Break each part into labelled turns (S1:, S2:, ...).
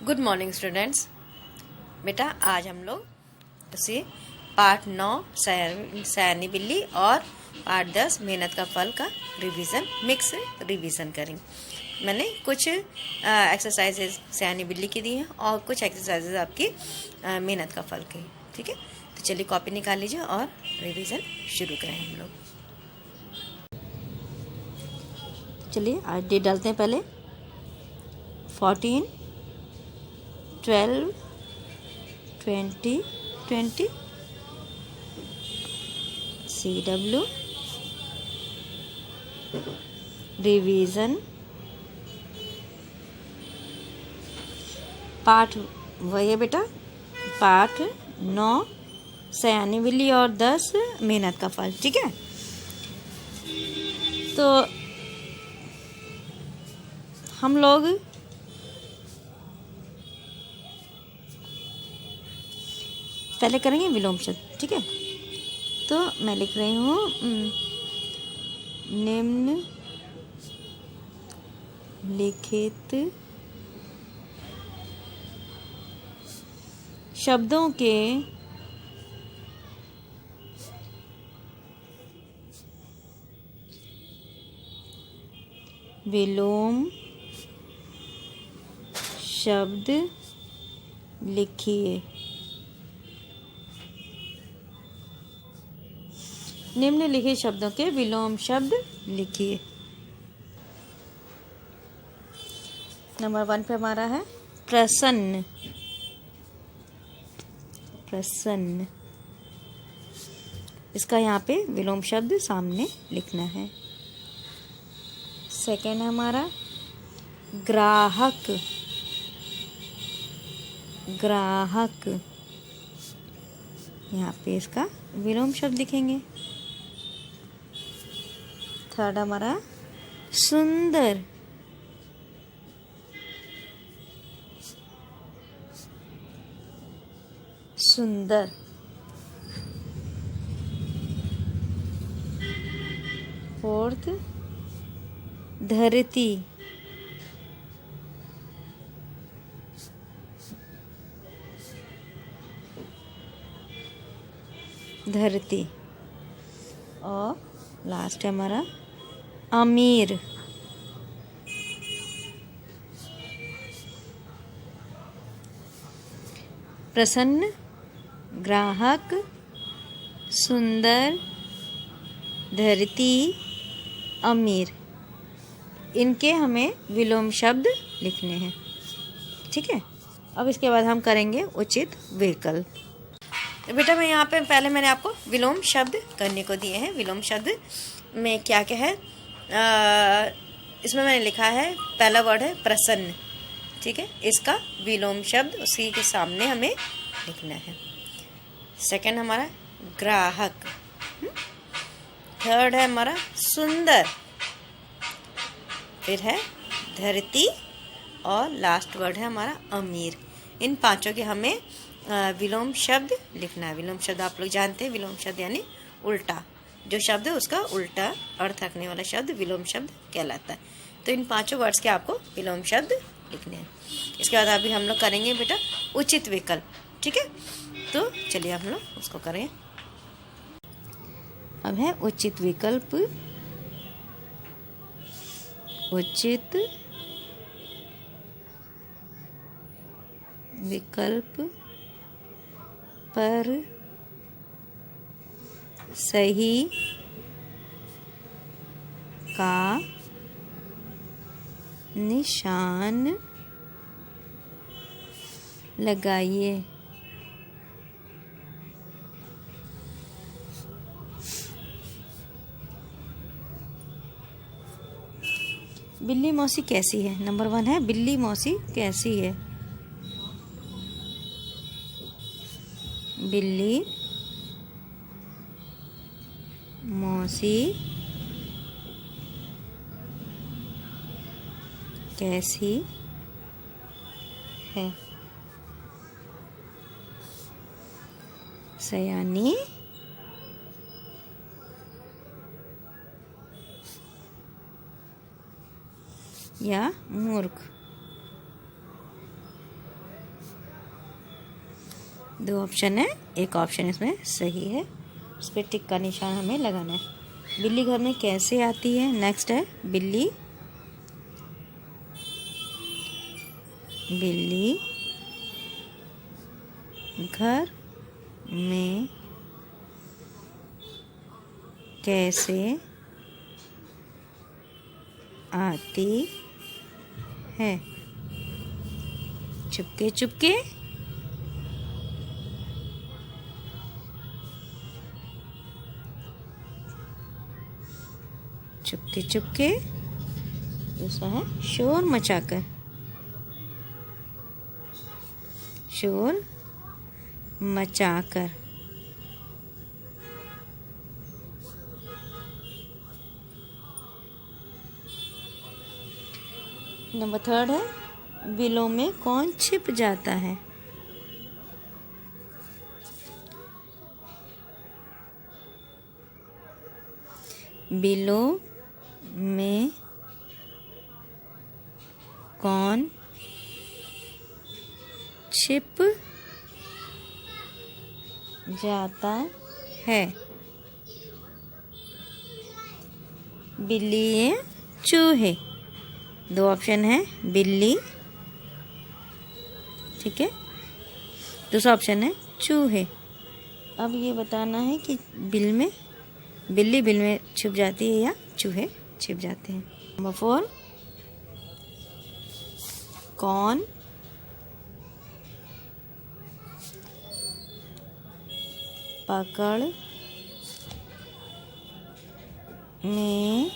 S1: Good morning students. बेटा आज हम लोग उसी पार्ट 9 सयानी बिल्ली और पार्ट 10 मेहनत का फल का रिवीजन मिक्स रिवीजन करेंगे। मैंने कुछ एक्सरसाइजेज सयानी बिल्ली की दी हैं और कुछ एक्सरसाइजेज आपकी मेहनत का फल की। ठीक है, तो चलिए कॉपी निकाल लीजिए और रिवीजन शुरू करें हम लोग। चलिए आज डेट डालते हैं पहले 14 12 20 20 CW रिवीजन पाठ वही है बेटा, पाठ 9 सयानी बिल्ली और 10 मेहनत का फल। ठीक है, तो हम लोग पहले करेंगे विलोम शब्द। ठीक है, तो मैं लिख रही हूँ निम्न लिखित शब्दों के विलोम शब्द लिखिए। निम्नलिखित शब्दों के विलोम शब्द लिखिए। नंबर 1 पे हमारा है प्रसन्न। प्रसन्न, इसका यहाँ पे विलोम शब्द सामने लिखना है। सेकेंड है हमारा ग्राहक। ग्राहक, यहाँ पे इसका विलोम शब्द लिखेंगे। थर्ड हमारा सुंदर। सुंदर, फोर्थ धरती। धरती, और लास्ट है हमारा अमीर। प्रसन्न, ग्राहक, सुंदर, धरती, अमीर, इनके हमें विलोम शब्द लिखने हैं। ठीक है, अब इसके बाद हम करेंगे उचित विकल्प। बेटा मैं यहाँ पे पहले मैंने आपको विलोम शब्द करने को दिए हैं। विलोम शब्द में क्या क्या है, इसमें मैंने लिखा है पहला वर्ड है प्रसन्न। ठीक है, इसका विलोम शब्द उसी के सामने हमें लिखना है। सेकंड हमारा ग्राहक। थर्ड है हमारा सुंदर, फिर है धरती, और लास्ट वर्ड है हमारा अमीर। इन पांचों के हमें विलोम शब्द लिखना है। विलोम शब्द आप लोग जानते हैं, विलोम शब्द यानी उल्टा, जो शब्द है उसका उल्टा अर्थ रखने वाला शब्द विलोम शब्द कहलाता है। तो इन पांचों वर्ड्स के आपको विलोम शब्द लिखने हैं। इसके बाद अभी हम लोग करेंगे बेटा उचित विकल्प। ठीक है, तो चलिए हम लोग उसको करें। अब है उचित विकल्प। उचित विकल्प पर सही का निशान लगाइए। बिल्ली मौसी कैसी है। नंबर 1 है बिल्ली मौसी कैसी है। बिल्ली मौसी कैसी है। सयानी या मूर्ख। दो ऑप्शन है, एक ऑप्शन इसमें सही है, उस पर टिक का निशान हमें लगाना है। बिल्ली घर में कैसे आती है, नेक्स्ट है बिल्ली घर में कैसे आती है। चुपके चुपके, चुपके चुपके। दूसरा है शोर मचाकर, शोर मचाकर। नंबर थर्ड है बिलों में कौन छिप जाता है। बिलों में कौन छिप जाता है। बिल्ली या चूहे। दो ऑप्शन है, बिल्ली, ठीक है, दूसरा ऑप्शन है चूहे। अब ये बताना है कि बिल्ली बिल में छिप जाती है या चूहे छिप जाते हैं। नंबर 4, कौन पकड़ में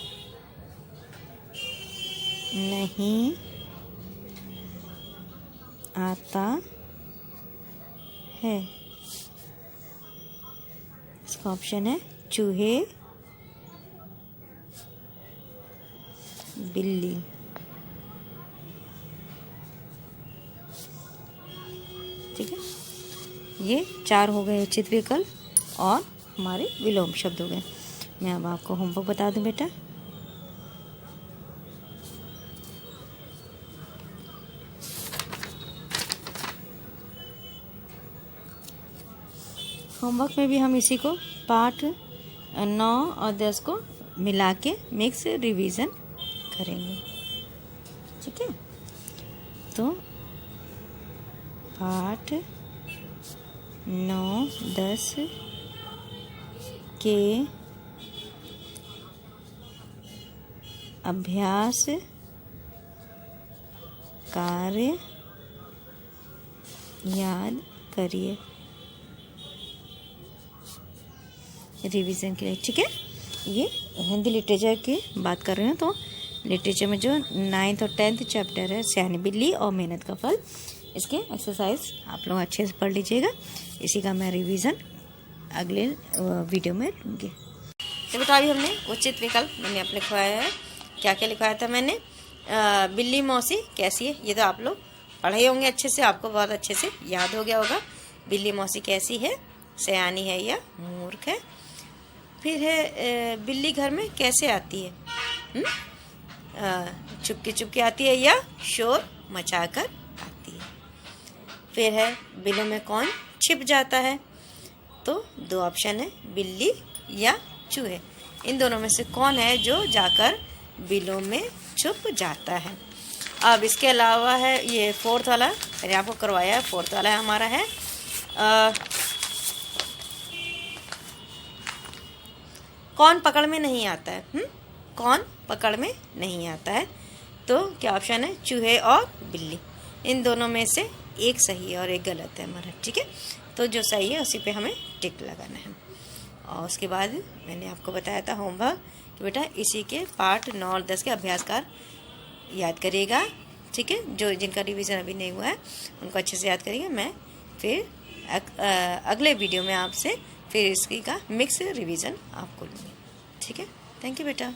S1: नहीं आता है। इसका ऑप्शन है चूहे, बिल्ली। ठीक है, ये 4 हो गए उचित विकल्प और हमारे विलोम शब्द हो गए। मैं अब आपको होमवर्क बता दूं बेटा। होमवर्क में भी हम इसी को पाठ 9 और 10 को मिला के मिक्स रिवीजन करेंगे। ठीक है, तो पाठ 9, 10 के अभ्यास कार्य याद करिए रिवीजन के लिए। ठीक है, ये हिंदी लिटरेचर की बात कर रहे हैं, तो लिटरेचर में जो 9th और 10th चैप्टर है सयानी बिल्ली और मेहनत का फल, इसके एक्सरसाइज आप लोग अच्छे से पढ़ लीजिएगा। इसी का मैं रिवीजन अगले वीडियो में लूँगी। तो बता अभी हमने उचित विकल्प मैंने आप लिखवाया है। क्या क्या लिखवाया था मैंने? बिल्ली मौसी कैसी है, ये तो आप लोग पढ़े होंगे अच्छे से, आपको बहुत अच्छे से याद हो गया होगा। बिल्ली मौसी कैसी है, सयानी है या मूर्ख है। फिर है बिल्ली घर में कैसे आती है, चुपके चुपके आती है या शोर मचाकर आती है। फिर है बिलों में कौन छिप जाता है, तो 2 ऑप्शन है, बिल्ली या चूहे। इन दोनों में से कौन है जो जाकर बिलों में छुप जाता है। अब इसके अलावा है ये 4th वाला, मैंने आपको करवाया है। 4th वाला है हमारा है कौन पकड़ में नहीं आता है। कौन पकड़ में नहीं आता है, तो क्या ऑप्शन है, चूहे और बिल्ली। इन दोनों में से एक सही है और एक गलत है हमारा। ठीक है, तो जो सही है उसी पे हमें टिक लगाना है। और उसके बाद मैंने आपको बताया था होमवर्क कि बेटा इसी के पार्ट 9 और 10 के अभ्यासकार याद करिएगा। ठीक है, जो जिनका रिवीजन अभी नहीं हुआ है उनको अच्छे से याद करिएगा। मैं फिर अगले वीडियो में आपसे फिर इसकी का मिक्स रिवीजन आपको लूँगी। ठीक है, थैंक यू बेटा।